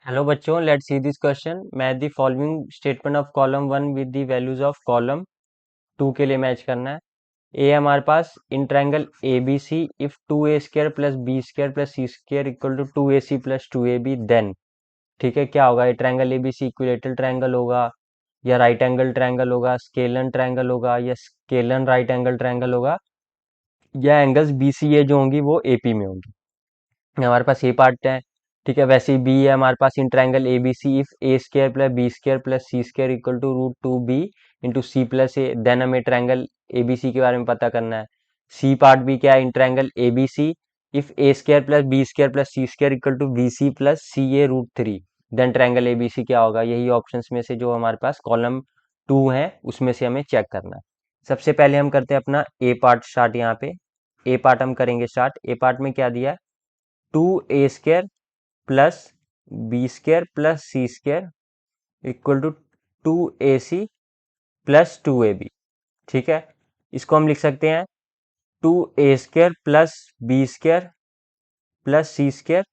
Hello बच्चों, let's see this question. Match the following statement of column one with the values of column two के लिए match करना है। A हमारे पास in triangle A B C if two A square plus B square plus C square equal to two A C plus two A B then. ठीक है, क्या होगा? ये triangle A B C equilateral triangle होगा या right angle triangle होगा, scalene triangle होगा या स्केलन राइट एंगल ट्रायंगल होगा, या एंगल्स बी सी ए जो होंगी वो ए पी में होंगी। हमारे पास ये पार्ट है। ठीक है, वैसे ही बी है हमारे पास in triangle A B C if A square plus B square plus C square equal to root two B into C plus A. Then हमें ट्रायंगल ए बी सी के बारे में पता करना है। सी पार्ट भी क्या है? In triangle A B C if A square plus B square plus C square equal to B C plus C A root three. Then triangle A B C क्या होगा? यही ऑप्शंस में से जो हमारे पास कॉलम टू है उसमें से हमें चेक करना है। सबसे पहले हम करते हैं अपना ए पार्ट स्टार्ट। यहाँ पे ए पार्ट हम करेंगे स्टार्ट। ए पार्ट में क्या दिया है? Two A square plus B square plus C square equal to two A C plus two A b. ठीक है, इसको हम लिख सकते हैं two A square plus B square plus C square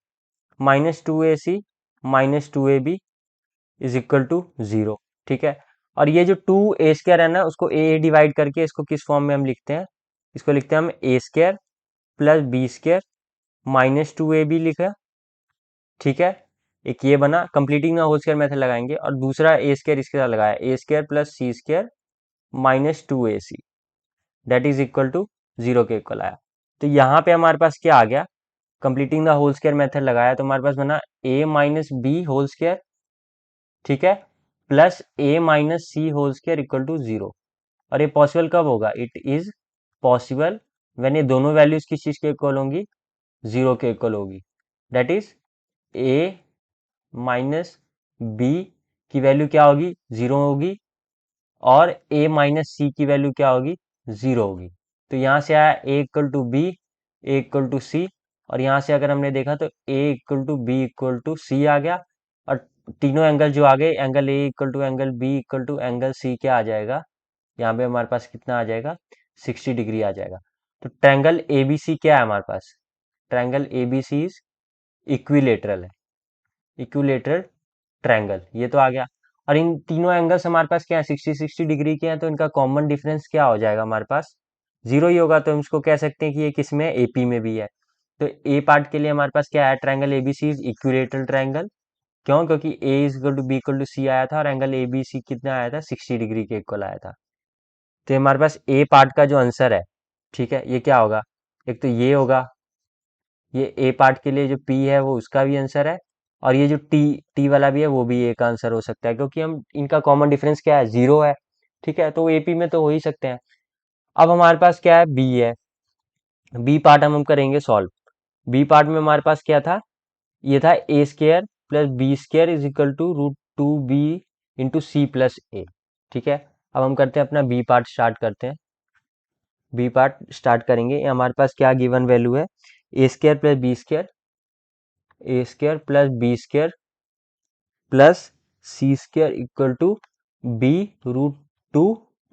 minus two A c minus two A b is equal to zero. ठीक है, और ये जो टू ए स्क्र है ना, उसको ए डिवाइड करके इसको किस फॉर्म में हम लिखते हैं? इसको लिखते हैं हम A square plus B square minus two A B लिखा। ठीक है, एक ये बना। Completing the whole square method लगाएंगे और दूसरा ए स्क्वायर इसके साथ लगाया, A square plus C square minus two A C that is equal to zero के इक्वल आया। तो यहाँ पे हमारे पास क्या आ गया? Completing the whole square method लगाया तो हमारे पास बना A minus B whole square, ठीक है, plus a minus c whole square equal to zero. और ये पॉसिबल कब होगा? इट इज पॉसिबल व्हेन ये दोनों वैल्यूज किस चीज के इक्वल होंगी? जीरो के इक्वल होगी। That is a minus b की वैल्यू क्या होगी? जीरो होगी, और ए माइनस सी की वैल्यू क्या होगी? जीरो होगी। तो यहाँ से आया A equal to B, A equal to C, और यहाँ से अगर हमने देखा तो A equal to B equal to C आ गया। और तीनों एंगल जो आ गए, angle A equal to angle B equal to angle C, क्या आ जाएगा? यहाँ पे हमारे पास कितना आ जाएगा? 60 डिग्री आ जाएगा। तो ट्रायंगल ए बी सी क्या है हमारे पास? Triangle A B C is equilateral है, इक्विलेटरल ट्रायंगल, ये तो आ गया। और इन तीनों एंगल्स हमारे पास क्या है? 60-60 डिग्री के हैं, तो इनका कॉमन डिफरेंस क्या हो जाएगा? हमारे पास जीरो ही होगा। तो हम इसको कह सकते हैं कि ये किस में है? एपी में भी है। तो ए पार्ट के लिए हमारे पास क्या है? Triangle ABC is equilateral triangle. क्यों? क्योंकि A is equal to B equal to C आया था, और एंगल एबीसी कितना आया था? 60 डिग्री के इक्वल आया था। तो हमारे पास ए पार्ट का जो आंसर है, ठीक है, ये क्या होगा? एक तो ये होगा, ये ए पार्ट के लिए जो पी है वो उसका भी आंसर है, और ये जो टी टी वाला भी है वो भी ए का आंसर हो सकता है, क्योंकि हम इनका कॉमन डिफरेंस क्या है? जीरो है। ठीक है, तो एपी में तो हो ही सकते हैं। अब हमारे पास क्या है? बी है। बी पार्ट हम करेंगे सॉल्व। बी पार्ट में हमारे पास क्या था? ये था A square plus B square is equal to root two B into C plus A. ठीक है, अब हम करते हैं अपना बी पार्ट स्टार्ट करते हैं। बी पार्ट स्टार्ट करेंगे। ये हमारे पास क्या गिवन वैल्यू है? A square plus B square, A square plus B square plus C square equal to B root two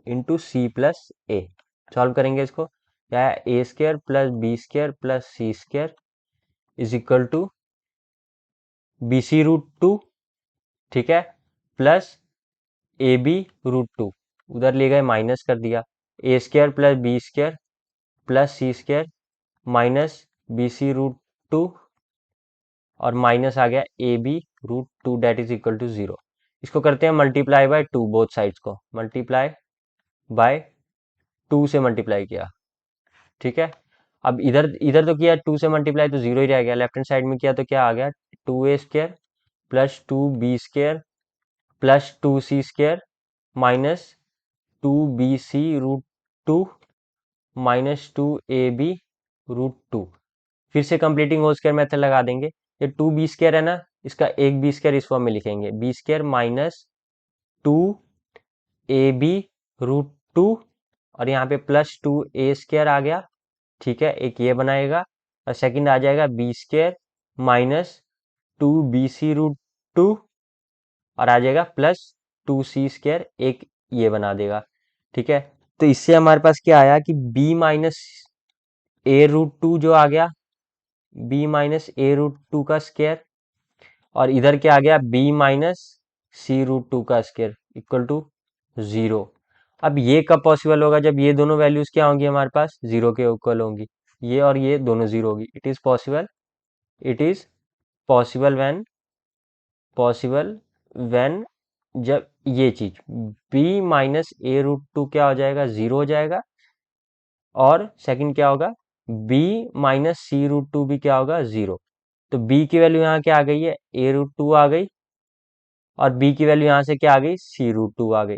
into C plus A. Solve करेंगे इसको। क्या है? A square plus B square plus C square is equal to B C root two, ठीक है, plus A B root two, उधर ले गए minus कर दिया, A square plus B square plus C square minus B C root two, और minus आ गया a B root two that is equal to zero. इसको करते हैं multiply by two, both sides को मल्टीप्लाई बाय टू से multiply किया। ठीक है, अब इधर इधर तो किया टू से मल्टीप्लाई तो जीरो ही रह गया, लेफ्ट हैंड साइड में किया तो क्या आ गया? Two A square plus two b square plus two c square minus two B C root two minus two A B root two. फिर से कंप्लीटिंग होल स्क्वायर मेथड लगा देंगे। ये टू बी स्क्वायर है ना, इसका एक बी स्क्वायर इस फॉर्म में लिखेंगे, b square minus two A B root two, और यहाँ पे प्लस टू ए स्क्वायर आ गया। ठीक है, एक ये बनाएगा, और सेकंड आ जाएगा b square minus two B C root two, और आ जाएगा प्लस टू सी स्क्वायर, एक ये बना देगा। ठीक है, तो इससे हमारे पास क्या आया कि B minus A root to जो आ गया, बी माइनस ए रूट टू का स्क्वायर, और इधर क्या आ गया, b माइनस सी रूट टू का स्क्वायर इक्वल टू 0। अब ये कब पॉसिबल होगा, जब ये दोनों वैल्यूज क्या होंगी हमारे पास, 0 के इक्वल होंगी, ये और ये दोनों 0 होगी। इट इज पॉसिबल व्हेन जब ये चीज b minus A root to क्या हो जाएगा, 0 हो जाएगा, और सेकंड क्या होगा, b minus C root to भी क्या होगा, 0। तो b की वैल्यू यहाँ क्या आ गई है, ए रूट टू आ गई, और b की वैल्यू यहाँ से क्या आ गई, सी रूट टू आ गई।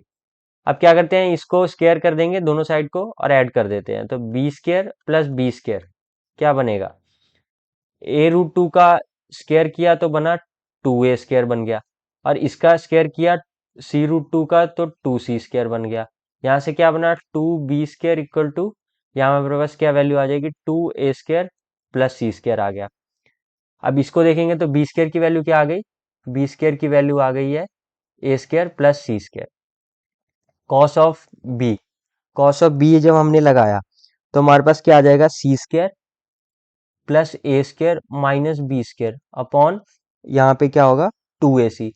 अब क्या करते हैं, इसको स्क्वायर कर देंगे दोनों साइड को और ऐड कर देते हैं, तो b square plus b square क्या बनेगा, ए रूट टू का स्क्वायर किया तो बना 2a स्क्वायर बन गया, और इसका स्क्वायर किया सी रूट टू का तो 2c स्क्वायर बन गया। यहाँ से क्या बना, 2b स्क्वायर इक्वल टू, यहाँ हमारे पास क्या वैल्यू आ जाएगी, 2a square plus C square आ गया। अब इसको देखेंगे तो बी स्क्वायर की वैल्यू क्या आ गई, बी स्क्वायर की वैल्यू आ गई है A square plus C square. Cos of B, cos of B जब हमने लगाया तो हमारे पास क्या आ जाएगा, C square plus A square minus B square upon, यहाँ पे क्या होगा, 2ac।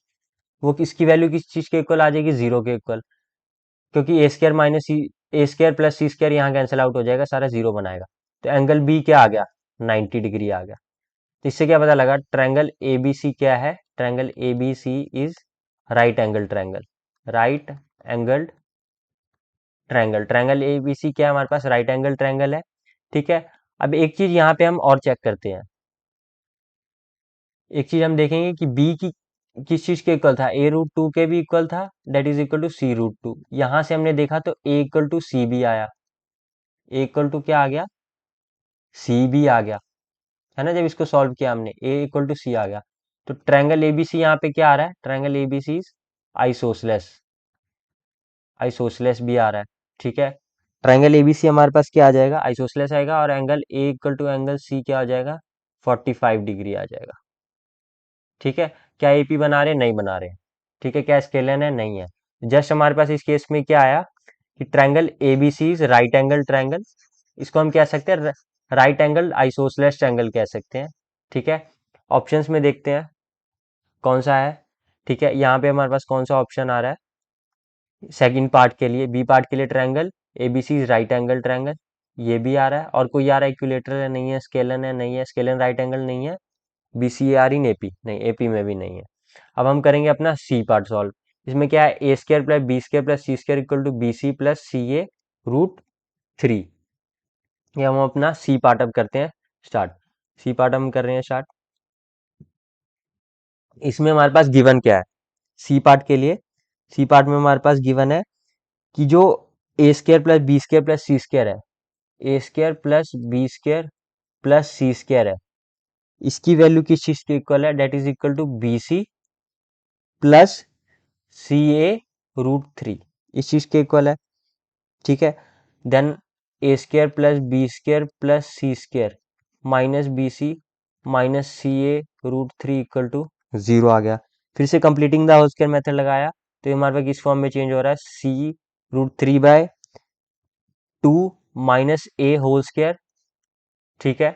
वो किसकी वैल्यू किस चीज के इक्वल आ जाएगी, 0 के इक्वल, क्योंकि ए स्क्वायर माइनस सी, ए स्क्वायर प्लस सी स्क्वायर यहाँ कैंसिल आउट हो जाएगा, सारा 0 बनाएगा। तो एंगल बी क्या आ गया, 90 डिग्री आ गया। तो इससे क्या पता लगा, ट्रायंगल एबीसी क्या है, triangle ABC is right angle triangle, right angle triangle. Triangle ABC क्या है हमारे पास, राइट एंगल ट्रायंगल है। ठीक है, अब एक चीज यहाँ पे हम और चेक करते हैं, एक चीज हम देखेंगे कि बी की किस चीज के इक्वल था, ए रूट टू के भी इक्वल था, that is equal to c root two. यहां से हमने देखा तो ए इक्वल टू सी भी आया, ए इक्वल टू क्या आ गया, सी भी आ गया, है ना, जब इसको सॉल्व किया हमने ए इक्वल टू सी आ गया। तो ट्रायंगल एबीसी यहाँ पे क्या आ रहा है, triangle ABC is isosceles, isosceles भी आ रहा है। ठीक है, ट्रायंगल एबीसी हमारे पास क्या आ जाएगा, आइसोसलेस आएगा, और angle A equal to angle C क्या आ जाएगा, 45 डिग्री आ जाएगा। ठीक है, क्या एपी बना रहे, नहीं बना रहे। ठीक है, क्या स्केलन है, नहीं है। जस्ट हमारे पास इस केस में क्या आया कि triangle ABC is right angle triangle, इसको हम कह सकते हैं राइट एंगल आइसोसलेस ट्रायंगल कह सकते हैं। ठीक है, ऑप्शंस में देखते हैं कौन सा है। ठीक है, यहाँ पे हमारे पास कौन सा ऑप्शन आ रहा है, सेकंड पार्ट के लिए, बी पार्ट के लिए, triangle ABC is right angle triangle, ये भी आ रहा है। और कोई आ रहा है, इक्विलेटरल है, नहीं है, स्केलन है, नहीं है, स्केलन राइट एंगल नहीं है, बीसीआर इन एपी नहीं, एपी में भी नहीं है। अब हम करेंगे अपना सी पार्ट सॉल्व। इसमें क्या है, A square plus B square plus C square equal to B C plus C A root three. ये हम अपना सी पार्ट अब करते हैं स्टार्ट, सी पार्ट हम कर रहे हैं स्टार्ट। इसमें हमारे पास गिवन क्या है, सी पार्ट के लिए, सी पार्ट में हमारे पास गिवन है कि जो A square plus B square plus C square है, A square plus B square plus C square है, इसकी वैल्यू किस चीज के इक्वल है, that is equal to B C plus C A root three, इस चीज के इक्वल है। ठीक है, then A square plus B square plus C square minus B C minus C A root three equal to 0 आ गया। फिर से completing the whole square method लगाया तो ये हमारे पास किस फॉर्म में चेंज हो रहा है, C root three by two minus A whole square, ठीक है,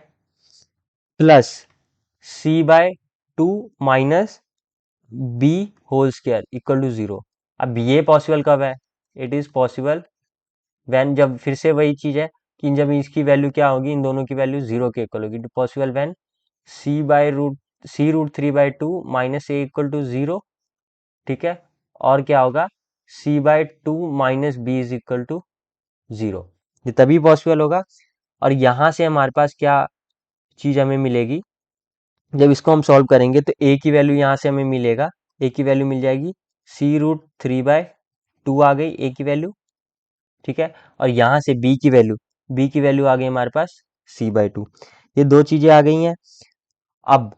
plus C by two minus B whole square equal to 0। अब ये पॉसिबल कब है, इट इज पॉसिबल व्हेन, जब फिर से वही चीज है कि जब इसकी वैल्यू क्या होगी, इन दोनों की वैल्यू 0 के इक्वल होगी। Possible when c root three by two minus a equal to 0। ठीक है, और क्या होगा, c by two minus b is equal to 0, ये तभी पॉसिबल होगा। और यहां से हमारे पास क्या चीज हमें मिलेगी, जब इसको हम सॉल्व करेंगे तो ए की वैल्यू यहाँ से हमें मिलेगा, ए की वैल्यू मिल जाएगी सी रूट थ्री बाय टू आ गई ए की वैल्यू। ठीक है, और यहाँ से बी की वैल्यू आ गई हमारे पास सी बाय टू, ये दो चीजें आ गई हैं। अब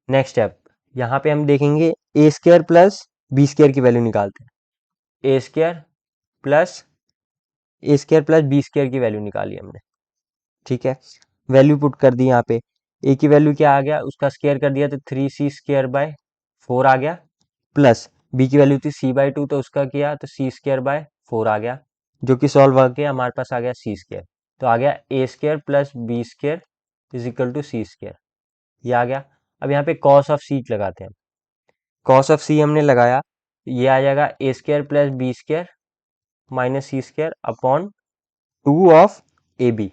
नेक्स्ट स्टेप, यहाँ पे हम देखेंगे ए स्क्र प्लस बी स्क्र की वैल्यू निकालते हैं, ए स्क्र प्लस बी स्क्र की वैल्यू निकाली हमने। ठीक है, वैल्यू पुट कर दी यहाँ पे, ए की वैल्यू क्या आ गया, उसका स्क्वायर कर दिया तो 3c² बाय 4 आ गया, प्लस बी की वैल्यू थी सी बाय टू तो उसका किया तो c² बाय 4 आ गया, जो कि सॉल्व करके हमारे पास आ गया c², तो आ गया a square plus B square is equal to c square, ये आ गया। अब यहाँ पे कॉस ऑफ सीट लगाते हैं, कॉस ऑफ सी हमने लगाया, ये आ जाएगा a square plus b square minus c square upon 2 of a b.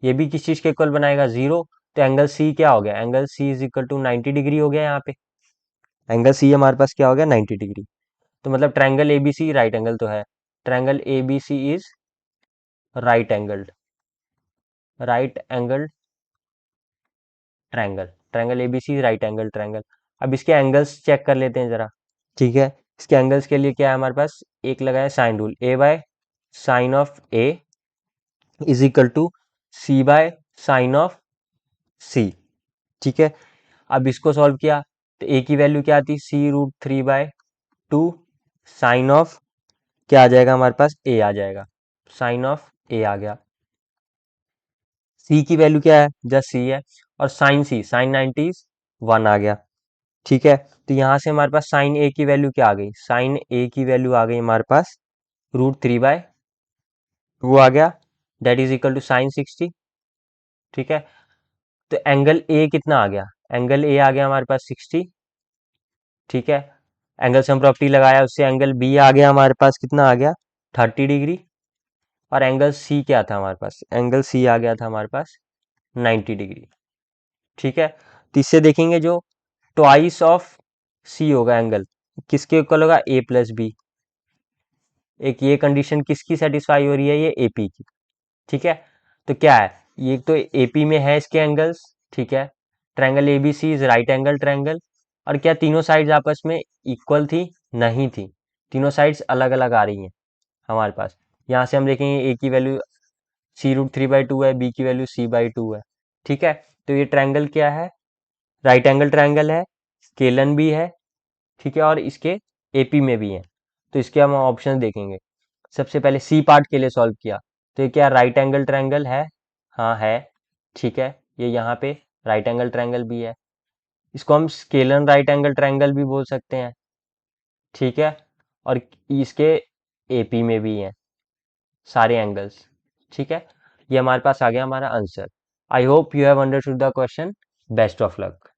ये भी किस चीज के इक्वल बनाएगा, 0। तो एंगल सी क्या हो गया, angle C is equal to 90 degree हो गया यहाँ पे। एंगल सी हमारे पास क्या हो गया, 90 डिग्री। तो मतलब ट्रायंगल एबीसी राइट एंगल तो है, triangle ABC is right angled, right angle triangle, triangle ABC right angle triangle. अब इसके एंगल्स चेक कर लेते हैं जरा, ठीक है। इसके एंगल्स के लिए क्या है हमारे पास, एक लगा है sine rule, a by sine of a is equal to c by sine of c, ठीक है। अब इसको सॉल्व किया तो ए की वैल्यू क्या आती, C√3/2 साइन ऑफ क्या आ जाएगा हमारे पास, ए आ जाएगा, साइन ऑफ ए आ गया। सी की वैल्यू क्या है, जस्ट सी है, और साइन सी साइन 90 1 आ गया, ठीक है। तो यहाँ से हमारे पास साइन ए की वैल्यू क्या आ गई, साइन ए की वैल्यू आ गई हमारे पास √3/2 आ गया, that is equal to sine 60, ठीक है। तो एंगल ए कितना आ गया, एंगल ए आ गया हमारे पास 60, ठीक है। एंगल सम प्रॉपर्टी लगाया, उससे एंगल बी आ गया हमारे पास, कितना आ गया 30 डिग्री। और एंगल सी क्या था हमारे पास, एंगल सी आ गया था हमारे पास 90 डिग्री, ठीक है। तो इससे देखेंगे जो ट्वाइस ऑफ सी होगा एंगल, किसके इक्वल होगा, ए प्लस बी। एक ये कंडीशन किसकी सेटिस्फाई हो रही है, ये एपी की, ठीक है। तो क्या है, ये तो एपी में है इसके एंगल्स, ठीक है। Triangle ABC is right angle triangle. और क्या तीनों साइड्स आपस में इक्वल थी, नहीं थी, तीनों साइड्स अलग अलग आ रही हैं हमारे पास। यहाँ से हम देखेंगे ए की वैल्यू C√3/2 है, बी की वैल्यू C/2 है, ठीक है। तो ये ट्रायंगल क्या है, राइट एंगल ट्रायंगल है, स्केलन भी है, ठीक है, और इसके एपी में भी है। तो इसके हम ऑप्शन देखेंगे। सबसे पहले सी पार्ट के लिए सॉल्व किया, तो ये क्या राइट एंगल ट्रायंगल है, हाँ है, ठीक है। ये यहाँ पे राइट एंगल ट्रायंगल भी है, इसको हम स्केलन राइट एंगल ट्रायंगल भी बोल सकते हैं, ठीक है। और इसके एपी में भी हैं सारे एंगल्स, ठीक है। ये हमारे पास आ गया हमारा answer. I hope you have understood the question, best of luck.